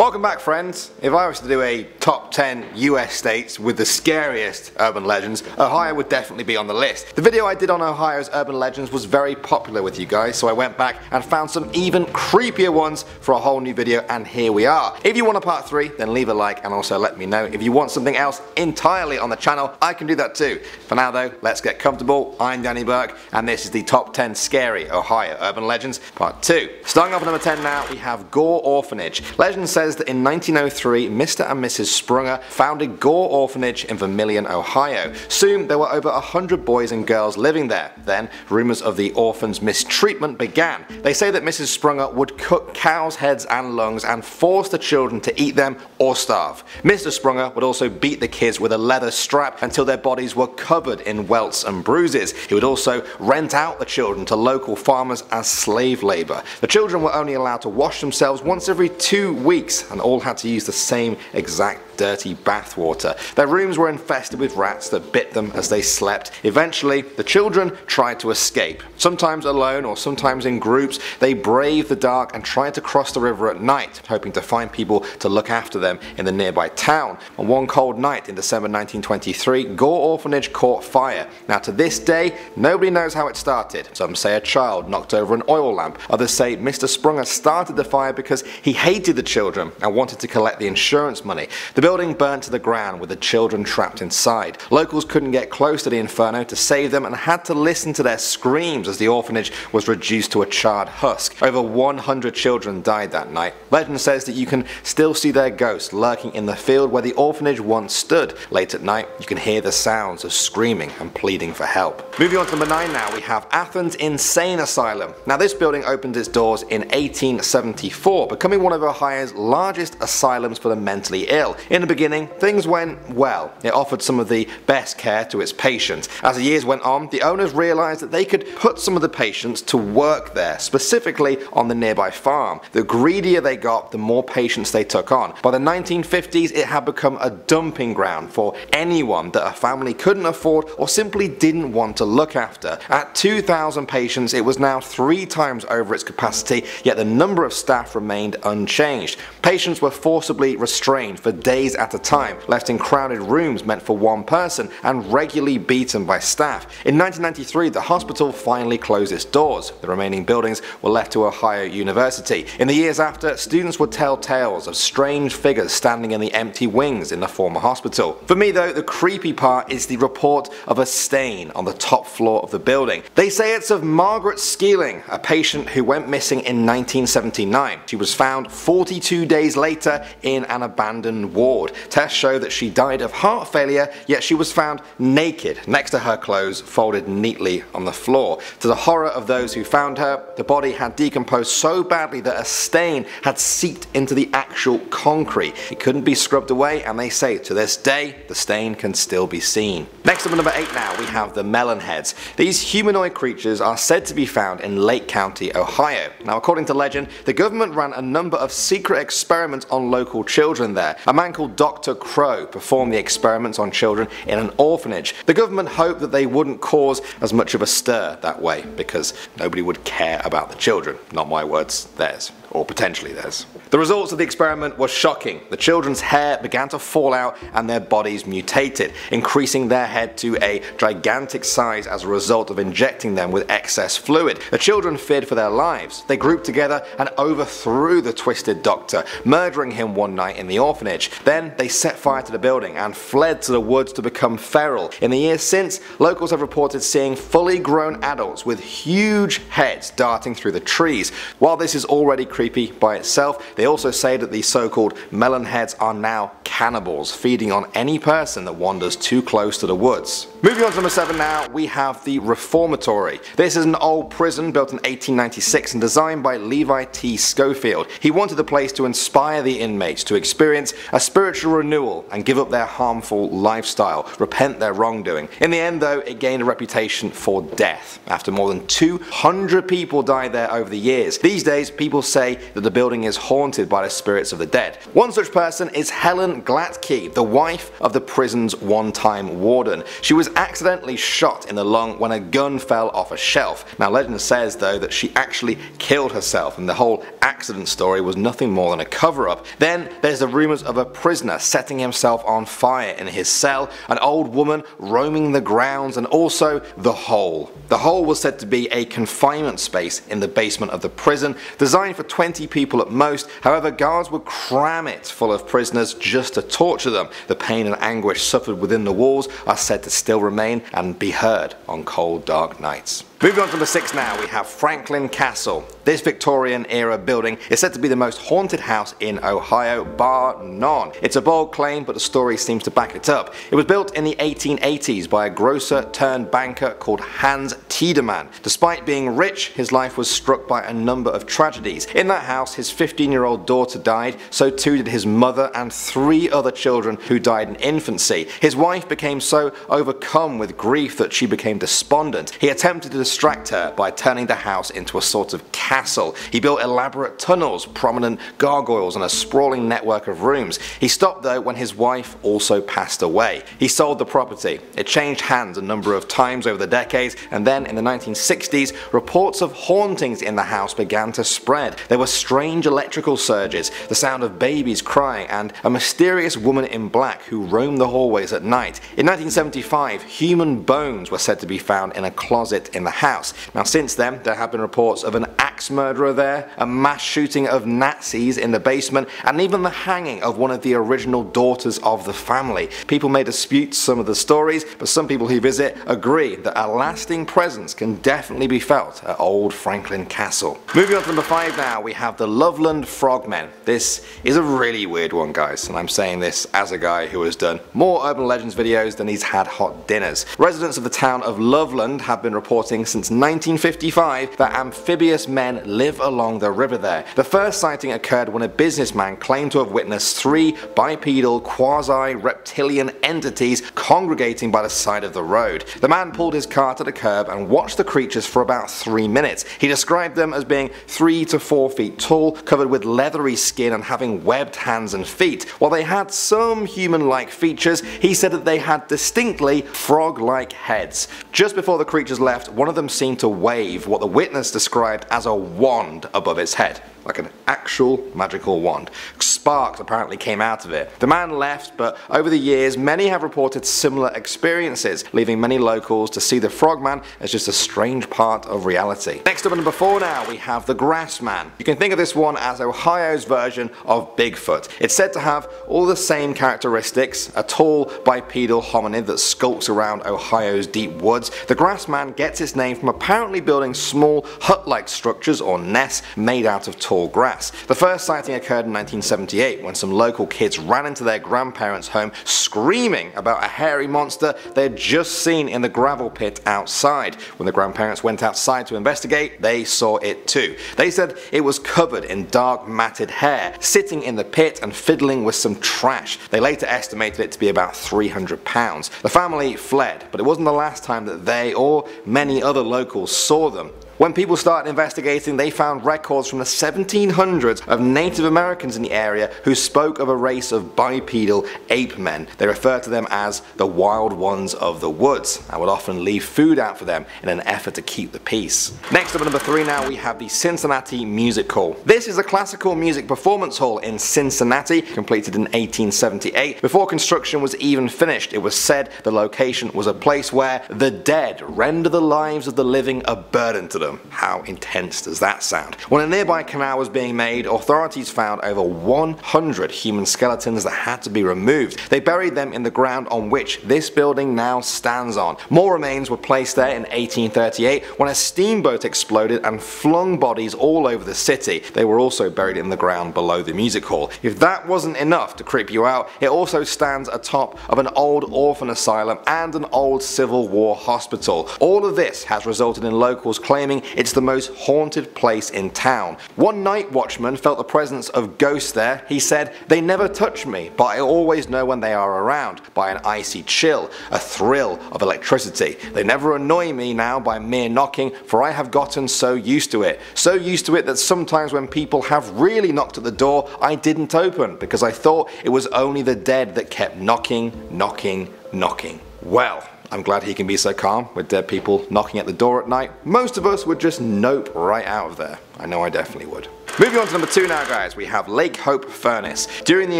Welcome back, friends. If I was to do a top 10 US states with the scariest urban legends, Ohio would definitely be on the list. The video I did on Ohio's urban legends was very popular with you guys, so I went back and found some even creepier ones for a whole new video, and here we are. If you want a part 3, then leave a like and also let me know. If you want something else entirely on the channel, I can do that too. For now though, let's get comfortable. I'm Danny Burke, and this is the top 10 scary Ohio urban legends, part 2. Starting off at number 10 now, we have GORE Orphanage. Legend says that in 1903, Mr. and Mrs. Sprunger founded GORE Orphanage in Vermillion, Ohio. Soon there were over 100 boys and girls living there. Then rumors of the orphans' mistreatment began. They say that Mrs. Sprunger would cook cows' heads and lungs and force the children to eat them or starve. Mr. Sprunger would also beat the kids with a leather strap until their bodies were covered in welts and bruises. He would also rent out the children to local farmers as slave labor. The children were only allowed to wash themselves once every 2 weeks and all had to use the same exact dirty bathwater. Their rooms were infested with rats that bit them as they slept. Eventually, the children tried to escape. Sometimes alone or sometimes in groups, they braved the dark and tried to cross the river at night, hoping to find people to look after them in the nearby town. On one cold night in December 1923, GORE Orphanage caught fire. Now to this day, nobody knows how it started. Some say a child knocked over an oil lamp. Others say Mr. Sprunger started the fire because he hated the children and wanted to collect the insurance money. The building burnt to the ground with the children trapped inside. Locals couldn't get close to the inferno to save them and had to listen to their screams as the orphanage was reduced to a charred husk. Over 100 children died that night. Legend says that you can still see their ghosts lurking in the field where the orphanage once stood. Late at night, you can hear the sounds of screaming and pleading for help. Moving on to number 9 now, we have Athens Insane Asylum. Now this building opened its doors in 1874, becoming one of Ohio's largest asylums for the mentally ill. In the beginning, things went well. It offered some of the best care to its patients. As the years went on, the owners realized that they could put some of the patients to work there, specifically on the nearby farm. The greedier they got, the more patients they took on. By the 1950s, it had become a dumping ground for anyone that a family couldn't afford or simply didn't want to look after. At 2,000 patients, it was now 3 times over its capacity, yet the number of staff remained unchanged. Patients were forcibly restrained for days at a time, left in crowded rooms meant for one person, and regularly beaten by staff. In 1993, the hospital finally closed its doors. The remaining buildings were left to Ohio University. In the years after, students would tell tales of strange figures standing in the empty wings in the former hospital. For me though, the creepy part is the report of a stain on the top floor of the building. They say it's of Margaret Skeeling, a patient who went missing in 1979. She was found 42 days later in an abandoned ward. Tests show that she died of heart failure, yet she was found naked next to her clothes folded neatly on the floor. To the horror of those who found her, the body had decomposed so badly that a stain had seeped into the actual concrete. It couldn't be scrubbed away, and they say to this day the stain can still be seen. Next up at number 8 now, we have the Melonheads. These humanoid creatures are said to be found in Lake County, Ohio. Now according to legend, the government ran a number of secret experiments on local children there. A man called Dr. Crow performed the experiments on children in an orphanage. The government hoped that they wouldn't cause as much of a stir that way because nobody would care about the children. Not my words, theirs. Or potentially theirs. The results of the experiment were shocking. The children's hair began to fall out and their bodies mutated, increasing their head to a gigantic size as a result of injecting them with excess fluid. The children feared for their lives. They grouped together and overthrew the twisted doctor, murdering him one night in the orphanage. Then they set fire to the building and fled to the woods to become feral. In the years since, locals have reported seeing fully grown adults with huge heads darting through the trees. While this is already creepy by itself, they also say that the so-called Melonheads are now cannibals, feeding on any person that wanders too close to the woods. Moving on to number 7 now, we have the Reformatory. This is an old prison built in 1896 and designed by Levi T. Schofield. He wanted the place to inspire the inmates to experience a spiritual spiritual renewal and give up their harmful lifestyle, repent their wrongdoing. In the end though, it gained a reputation for death, after more than 200 people died there over the years. These days, people say that the building is haunted by the spirits of the dead. One such person is Helen Glatke, the wife of the prison's one-time warden. She was accidentally shot in the lung when a gun fell off a shelf. Now legend says though that she actually killed herself, and the whole accident story was nothing more than a cover-up. Then there's the rumours of a prisoner setting himself on fire in his cell, an old woman roaming the grounds, and also the hole. The hole was said to be a confinement space in the basement of the prison, designed for 20 people at most. However, guards would cram it full of prisoners just to torture them. The pain and anguish suffered within the walls are said to still remain and be heard on cold dark nights. Moving on to number 6 now, we have Franklin Castle. This Victorian era building is said to be the most haunted house in Ohio, bar none. It's a bold claim, but the story seems to back it up. It was built in the 1880s by a grocer turned banker called Hans Tiedemann. Despite being rich, his life was struck by a number of tragedies. In that house, his 15-year-old daughter died, so too did his mother and 3 other children who died in infancy. His wife became so overcome with grief that she became despondent. He attempted to distract her by turning the house into a sort of castle. He built elaborate tunnels, prominent gargoyles, and a sprawling network of rooms. He stopped though when his wife also passed away. He sold the property. It changed hands a number of times over the decades, and then in the 1960s, reports of hauntings in the house began to spread. There were strange electrical surges, the sound of babies crying, and a mysterious woman in black who roamed the hallways at night. In 1975, human bones were said to be found in a closet in the house. Now since then, there have been reports of an axe murderer there, a mass shooting of Nazis in the basement, and even the hanging of one of the original daughters of the family. People may dispute some of the stories, but some people who visit agree that a lasting presence can definitely be felt at old Franklin Castle. Moving on to number 5 now, we have the Loveland Frogmen. This is a really weird one, guys, and I'm saying this as a guy who has done more urban legends videos than he's had hot dinners. Residents of the town of Loveland have been reporting since 1955 that amphibious men live along the river there. The first sighting occurred when a businessman claimed to have witnessed 3 bipedal quasi-reptilian entities congregating by the side of the road. The man pulled his car to the curb and watched the creatures for about 3 minutes. He described them as being 3 to 4 feet tall, covered with leathery skin and having webbed hands and feet. While they had some human-like features, he said that they had distinctly frog-like heads. Just before the creatures left, one of them seemed to wave what the witness described as a wand above its head. Like an actual magical wand. Sparks apparently came out of it. The man left, but over the years many have reported similar experiences, leaving many locals to see the Frogman as just a strange part of reality. Next up at number 4 now, we have the GRASSMAN. You can think of this one as Ohio's version of Bigfoot. It's said to have all the same characteristics, a tall bipedal hominid that skulks around Ohio's deep woods. The GRASSMAN gets its name from apparently building small hut-like structures or nests made out of tall grass. The first sighting occurred in 1978 when some local kids ran into their grandparents' home screaming about a hairy monster they had just seen in the gravel pit outside. When the grandparents went outside to investigate, they saw it too. They said it was covered in dark matted hair, sitting in the pit and fiddling with some trash. They later estimated it to be about 300 pounds. The family fled, but it wasn't the last time that they or many other locals saw them. When people started investigating, they found records from the 1700s of Native Americans in the area who spoke of a race of bipedal ape men. They referred to them as the wild ones of the woods and would often leave food out for them in an effort to keep the peace. Next up at number 3 now, we have the Cincinnati Music Hall. This is a classical music performance hall in Cincinnati, completed in 1878. Before construction was even finished, it was said the location was a place where the dead render the lives of the living a burden to them. How intense does that sound? When a nearby canal was being made, authorities found over 100 human skeletons that had to be removed. They buried them in the ground on which this building now stands on. More remains were placed there in 1838 when a steamboat exploded and flung bodies all over the city. They were also buried in the ground below the music hall. If that wasn't enough to creep you out, it also stands atop of an old orphan asylum and an old Civil War hospital. All of this has resulted in locals claiming saying it's the most haunted place in town. One night watchman felt the presence of ghosts there. He said, "They never touch me, but I always know when they are around, by an icy chill, a thrill of electricity. They never annoy me now by mere knocking, for I have gotten so used to it. So used to it that sometimes when people have really knocked at the door, I didn't open, because I thought it was only the dead that kept knocking, knocking, knocking." Well, I'm glad he can be so calm with dead people knocking at the door at night. Most of us would just nope right out of there. I know I definitely would. Moving on to number 2 now, guys, we have Lake Hope Furnace. During the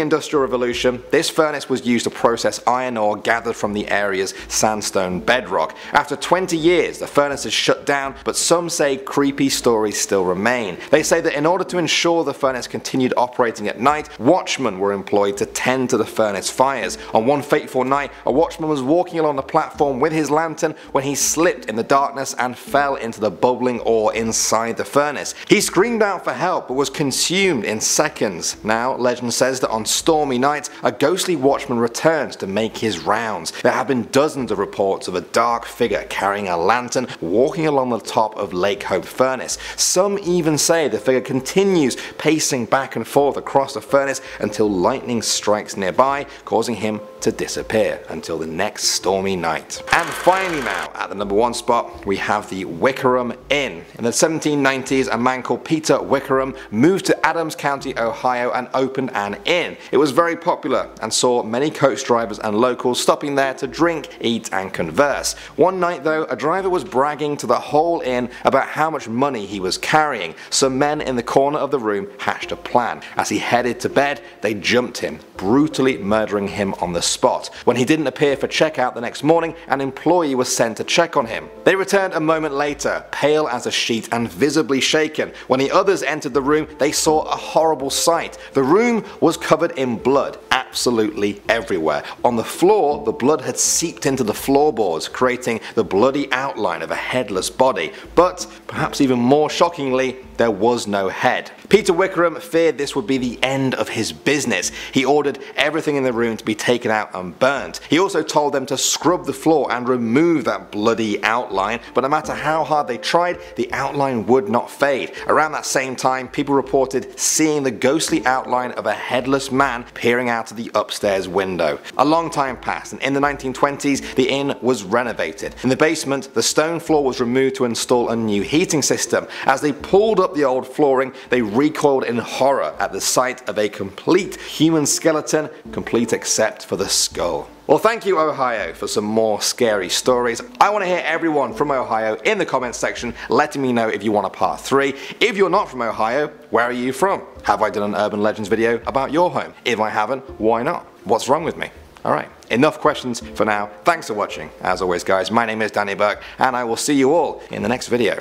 Industrial Revolution, this furnace was used to process iron ore gathered from the area's sandstone bedrock. After 20 years, the furnace is shut down, but some say creepy stories still remain. They say that in order to ensure the furnace continued operating at night, watchmen were employed to tend to the furnace fires. On one fateful night, a watchman was walking along the platform with his lantern when he slipped in the darkness and fell into the bubbling ore inside the furnace. He screamed out for help, but was consumed in seconds. Now, legend says that on stormy nights, a ghostly watchman returns to make his rounds. There have been dozens of reports of a dark figure carrying a lantern walking along the top of Lake Hope Furnace. Some even say the figure continues pacing back and forth across the furnace until lightning strikes nearby, causing him to disappear until the next stormy night. And finally now, at the number 1 spot, we have the Wickerham Inn. In the 1790s, a man called Peter Wickerham moved to Adams County, Ohio and opened an inn. It was very popular and saw many coach drivers and locals stopping there to drink, eat and converse. One night though, a driver was bragging to the whole inn about how much money he was carrying. Some men in the corner of the room hatched a plan. As he headed to bed, they jumped him, brutally murdering him on the spot. When he didn't appear for checkout the next morning, an employee was sent to check on him. They returned a moment later, pale as a sheet and visibly shaken. When the others entered the room, they saw a horrible sight. The room was covered in blood, absolutely everywhere. On the floor, the blood had seeped into the floorboards, creating the bloody outline of a headless body. But, perhaps even more shockingly, there was no head. Peter Wickerham feared this would be the end of his business. He ordered everything in the room to be taken out and burnt. He also told them to scrub the floor and remove that bloody outline, but no matter how hard they tried, the outline would not fade. Around that same time, people reported seeing the ghostly outline of a headless man peering out of the upstairs window. A long time passed, and in the 1920s, the inn was renovated. In the basement, the stone floor was removed to install a new heating system. As they pulled up the old flooring, they recoiled in horror at the sight of a complete human skeleton, complete except for the skull. Well, thank you Ohio for some more scary stories. I want to hear everyone from Ohio in the comments section letting me know if you want a part 3. If you're not from Ohio, where are you from? Have I done an Urban Legends video about your home? If I haven't, why not? What's wrong with me? Alright, enough questions for now. Thanks for watching. As always guys, my name is Danny Burke and I will see you all in the next video.